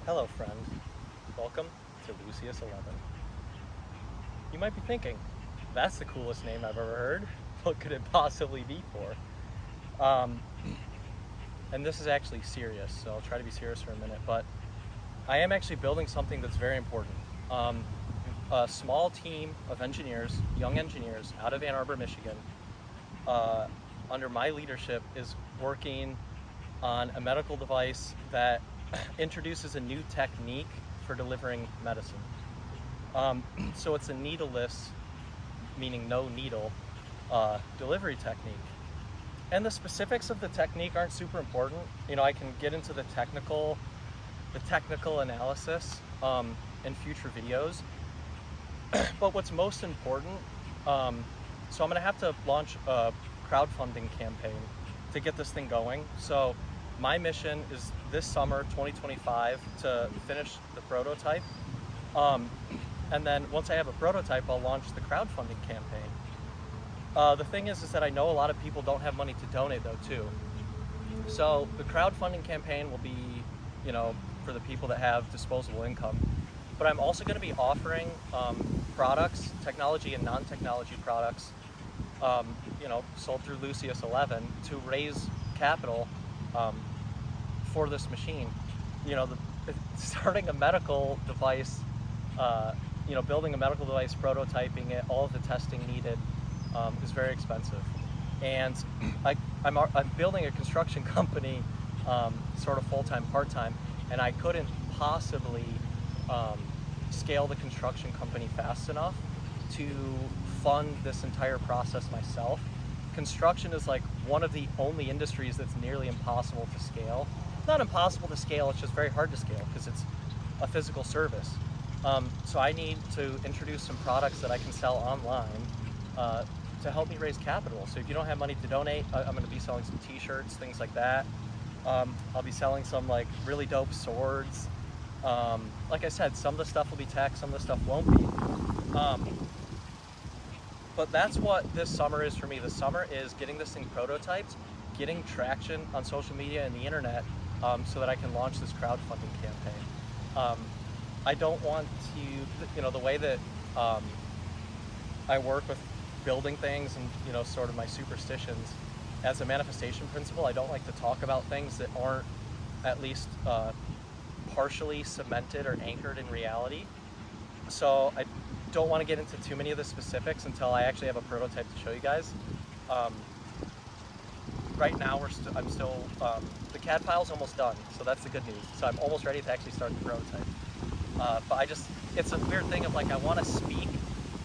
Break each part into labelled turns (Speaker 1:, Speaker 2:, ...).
Speaker 1: Hello friend, welcome to Lucius11. You might be thinking, that's the coolest name I've ever heard. What could it possibly be for? And this is actually serious, so I'll try to be serious for a minute, but I am actually building something that's very important. A small team of engineers, young engineers out of Ann Arbor, Michigan, under my leadership is working on a medical device that introduces a new technique for delivering medicine. So it's a needleless, meaning no needle, delivery technique. And the specifics of the technique aren't super important. You know, I can get into the technical analysis in future videos. But what's most important, so I'm gonna have to launch a crowdfunding campaign to get this thing going. So my mission is this summer 2025 to finish the prototype, and then once I have a prototype, I'll launch the crowdfunding campaign. The thing is that I know a lot of people don't have money to donate though too. So the crowdfunding campaign will be, you know, for the people that have disposable income. But I'm also going to be offering products, technology and non-technology products, you know, sold through Lucius11 to raise capital for this machine. You know, starting a medical device, you know, building a medical device, prototyping it, all of the testing needed is very expensive. And I'm building a construction company, sort of full-time, part-time, and I couldn't possibly scale the construction company fast enough to fund this entire process myself. Construction is like one of the only industries that's nearly impossible to scale. Not impossible to scale, it's just very hard to scale because it's a physical service. So I need to introduce some products that I can sell online to help me raise capital. So if you don't have money to donate, I'm going to be selling some t-shirts, things like that. I'll be selling some like really dope swords. Like I said, some of the stuff will be tech, some of the stuff won't be. But that's what this summer is for me. The summer is getting this thing prototyped, getting traction on social media and the internet, so that I can launch this crowdfunding campaign. I don't want to, you know, the way that I work with building things and, you know, sort of my superstitions as a manifestation principle, I don't like to talk about things that aren't at least partially cemented or anchored in reality. So I don't want to get into too many of the specifics until I actually have a prototype to show you guys. Right now I'm still, the CAD file's almost done, so that's the good news. So I'm almost ready to actually start the prototype. But it's a weird thing of like, I want to speak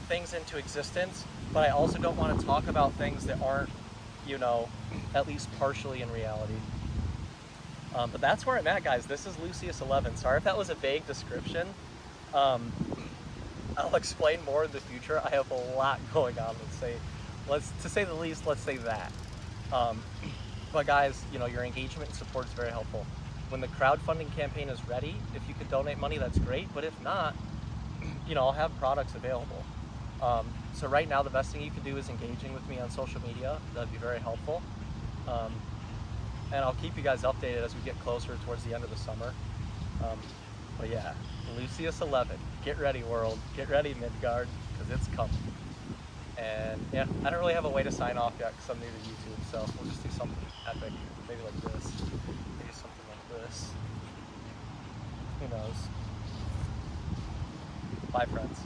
Speaker 1: things into existence, but I also don't want to talk about things that aren't, you know, at least partially in reality. But that's where I'm at, guys. This is Lucius11. Sorry if that was a vague description. I'll explain more in the future. I have a lot going on, to say the least, let's say that. But guys, you know, your engagement and support is very helpful. When the crowdfunding campaign is ready, if you could donate money, that's great. But if not, you know, I'll have products available. So right now, the best thing you can do is engaging with me on social media. That'd be very helpful. And I'll keep you guys updated as we get closer towards the end of the summer. But yeah, Lucius11, get ready world, get ready Midgard, because it's coming. And yeah, I don't really have a way to sign off yet because I'm new to YouTube, so we'll just do something epic, maybe like this, maybe something like this. Who knows? Bye friends.